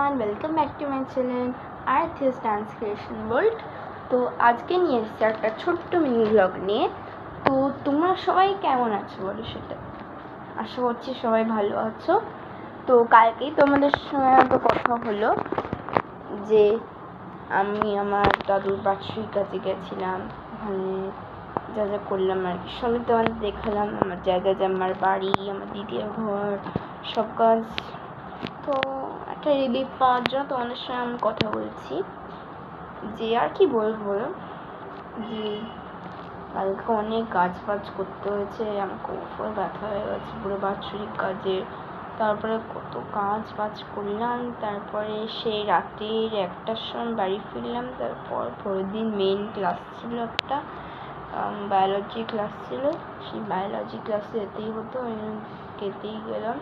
Everyone, welcome back to my channel Arthi's dance creation world. তো আজকে নিয়ে এসেছি একটা ছোট্ট মিনি ব্লগ নিয়ে। তো তোমরা সবাই কেমন আছো বলো, সেটা আশা করছি সবাই ভালো আছো। তো কালকেই তোমাদের সঙ্গে তো কথা হলো যে আমি আমার দাদুর বাৎসরিক কাজে গেছিলাম, ওখানে যা যা করলাম আর কি সবই তোমাদের দেখালাম। আমার আমার বাড়ি, আমার দিদির ঘর, সব কাজ। তো একটা রিলিফ পাওয়ার জন্য তোমাদের সঙ্গে আমি কথা বলছি যে আর কি বলবো, যে কালকে অনেক কাজ বাজ করতে হয়েছে, আমার কোমর ব্যথা হয়ে গেছে পুরো বাৎসরিক কাজে। তারপরে কত কাজ বাজ করলাম, তারপরে সেই রাত্রির 1টার সময় বাড়ি ফিরলাম। তারপর পরের দিন মেন ক্লাস ছিল, একটা বায়োলজি ক্লাস ছিল, সেই বায়োলজি ক্লাসে যেতেই হতো, যেতেই গেলাম।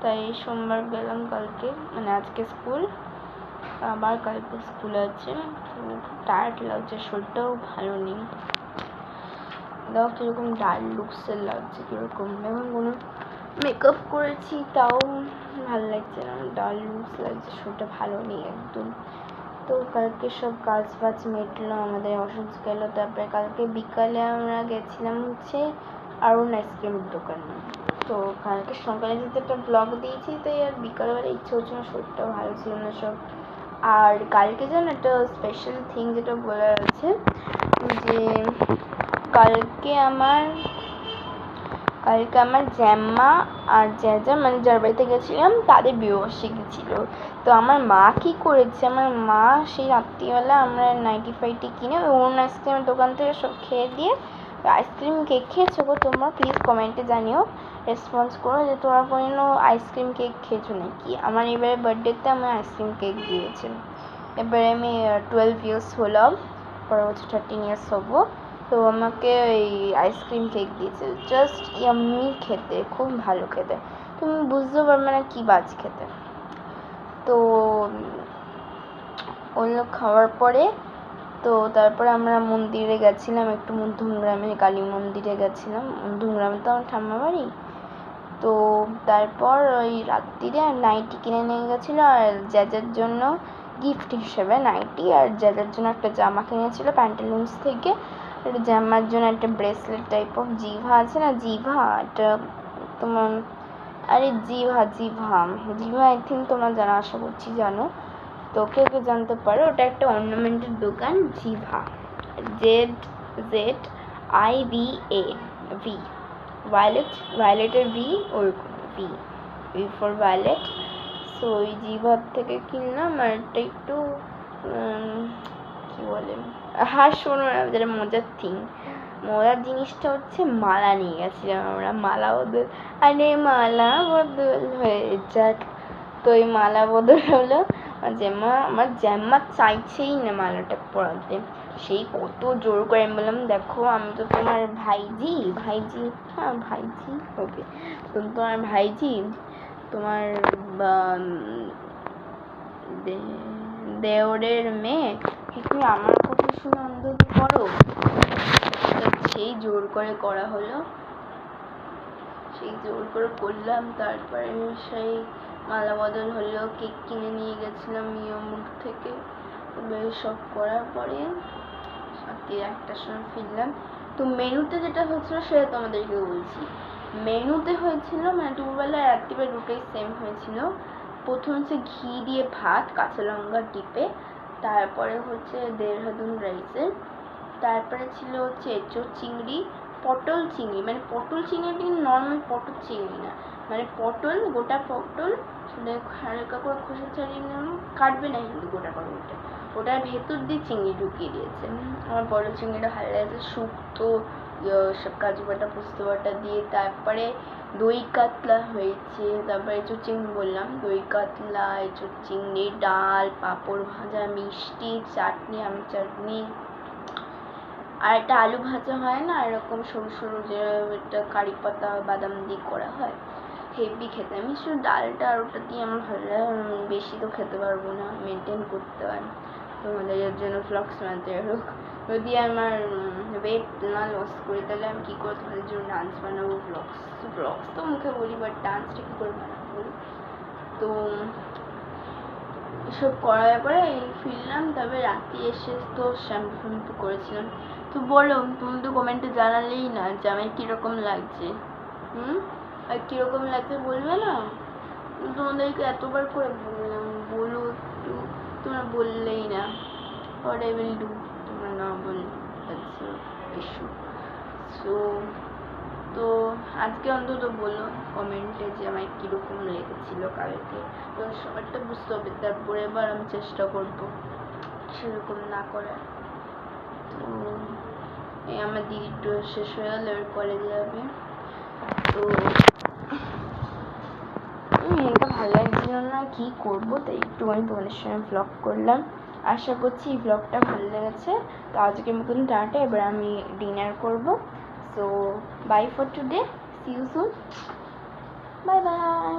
তাই সোমবার গেলাম, কালকে মানে আজকে স্কুল, আবার কালকে স্কুল আছে। তো খুব টায়ার্ড লাগছে, শরীরটাও ভালো নেই। দেখো কীরকম ডাল লুকসের লাগছে, কীরকম এখন কোনো মেকআপ করেছি তাও ভালো লাগছে না, ডাল লুকস লাগছে, শরীরটা ভালো নেই একদম। তো কালকে সব কাজ বাজ মেটলো, আমাদের অসুস্থ গেলো। তারপরে কালকে বিকালে আমরা গেছিলাম হচ্ছে আরুণ আইসক্রিমের দোকানে। তো কালকে সকালে যেতে একটা ব্লগ দিয়েছি, তাই আর বিকালবেলা ইচ্ছে হচ্ছে না, শরীরটাও ভালো ছিল না সব। আর কালকে যেন একটা স্পেশাল থিং যেটা বলার আছে, যে কালকে আমার জ্যাম্মা আর জ্যাজা মানে যার বাড়িতে গেছিলাম তাদের বিবাহবার্ষিকী ছিল। তো আমার মা কি করেছে, আমার মা সেই রাত্রিবেলা আমরা নাইটি ফাইটি কিনে ওই অরুণ আইসক্রিমের দোকান থেকে সব খেয়ে দিয়ে আইসক্রিম কেক খেয়েছো গো। তোমরা প্লিজ কমেন্টে জানিও, রেসপন্স করো যে তোমরা কোনো আইসক্রিম কেক খেয়েছো নাকি। আমার এবারে বার্থডেতে আমি আইসক্রিম কেক দিয়েছি। এবারে আমি 12 ইয়ার্স হলাম, পরের বছর 13 ইয়ার্স হবো। তো আমাকে ওই আইসক্রিম কেক দিয়েছে, জাস্ট ইয়াম্মি খেতে, খুব ভালো খেতে, তুমি বুঝতে পারবে না কি বাজ খেতে। তো ওগুলো খাওয়ার পরে তো তারপরে আমরা মন্দিরে গেছিলাম, একটু মধ্যমগ্রামে কালী মন্দিরে গেছিলাম। মধ্যমগ্রামে তো আমার ঠাম্মা বাড়ি। তো তারপর ওই রাত্রিরে নাইটি কিনে নিয়ে গেছিলো, আর জ্যাজার জন্য গিফট হিসেবে নাইটি, আর জ্যাজার জন্য একটা জামা কিনেছিল প্যান্টালুন্স থেকে, আর জামার জন্য একটা ব্রেসলেট টাইপ অফ জিভা আছে না, জিভা একটা তোমার, আরে জিভা আই থিঙ্ক তোমরা জানা, আশা করছি জানো। তো কেউ কেউ জানতে পারো, ওটা একটা অর্নামেন্টের দোকান, জিভা, ZZIVA, ভি, ভায়োলেটের ভি, ওরকম ভি ফর ভায়োলেট। সো ওই জিভার থেকে কিনলাম। আর একটা একটু কি বলে, হ্যাঁ শোনো না, যেটা মজার জিনিসটা হচ্ছে মালা নিয়ে গেছিলাম আমরা, মালা বদল, আরে মালা বদল হয়ে যাক। তো ওই মালা বদল হলো, আমার জ্যাম্মা চাইছেই না মালাটা পরাতে, সেই কত জোর করে আমি বললাম দেখো আমি তো তোমার ভাইজি, হ্যাঁ ভাইজি ওকে, তো তোমার ভাইজি, তোমার দেওরের মেয়ে, তুমি আমার কথা শুনে অন্তত করো। সেই জোর করে করা হলো, সেই জোর করে করলাম। তারপরে সেই মালা বদল হলো, কেক কিনে নিয়ে গেছিলাম মিয়ামুর থেকে। সব করার পরে রাত্রি 1টার সময় ফিরলাম। তো মেনুতে যেটা হয়েছিল সেটা তোমাদেরকে বলছি। মেনুতে হয়েছিল মানে দুপুরবেলা রাত্রিবেলা দুটোই সেম হয়েছিল। প্রথম হচ্ছে ঘি দিয়ে ভাত, কাঁচা লঙ্কা ডিপে, তারপরে হচ্ছে দেহরাদুন রাইসের, তারপরে ছিল হচ্ছে এঁচোড় চিংড়ি, পটল চিংড়ি, মানে পটল চিংড়িটা কিন্তু নর্মাল পটল চিংড়ি না, মানে পটল, গোটা পটল সেটা হালকা করে খোসা ছাড়িয়ে নিলাম, কাটবে না কিন্তু গোটা করে, ওটার ভেতর দিয়ে চিংড়ি ঢুকিয়ে দিয়েছে। আমার পটল চিংড়িটা ভালো লাগছে, শুক্তো সব কাজু বাটা পোস্ত বাটা দিয়ে। তারপরে দই কাতলা হয়েছে, তারপরে এঁচোড় চিংড়ি বললাম, দই কাতলা, এঁচোড় চিংড়ি, ডাল, পাঁপড় ভাজা, মিষ্টি, চাটনি, আম চাটনি, আর একটা আলু ভাজা হয় না এরকম সরু সরু, যে একটা কারি পাতা বাদাম দিয়ে করা হয়, হেভি খেতে। আমি শুধু ডালটা আর ওটা দিয়ে আমার ভালো লাগে, বেশি তো খেতে পারবো না, মেনটেন করতে হয় তোমাদের, এর জন্য ফ্লক্স বানাতে হোক। যদি আমার ওয়েট না লস করি তাহলে আমি কী করে তোমাদের জন্য ডান্স বানাবো, ব্লগস তো মুখে বলি, বাট ডান্সটা কী করে বানাবো বলি। তো এসব করার পরে ফিরলাম, তবে রাতে এসে তো শ্যাম্পু করেছিলাম। তো বলো, তুমি তো কমেন্টে জানালেই না যে আমার কীরকম লাগছে। আর কীরকম লাগছে বলবে না? তোমাদেরকে এতবার করে বললাম বলো একটু, তোমরা বললেই না। হোয়াট আই উইল ডু, তোমরা না বললে দ্যাটস ইস্যু। সো তো আজকে অন্তত বলো কমেন্টে যে আমার কীরকম লেগেছিলো কালকে। তো সবারটা বুঝতে হবে, তারপরে এবার আমি চেষ্টা করবো সেরকম না করার। তো এই আমার দিদির ড্রেস শেষ হয়ে গেলে এবার কলেজে যাবে। তো মনটা ভালো লাগছিল না, কী করবো, তাই একটুখানি তোমাদের সঙ্গে ব্লগ করলাম। আশা করছি এই ব্লগটা ভালো লেগেছে। তো আজকের মতন টাটা, এবার আমি ডিনার করবো। So bye for today, see you soon, bye by.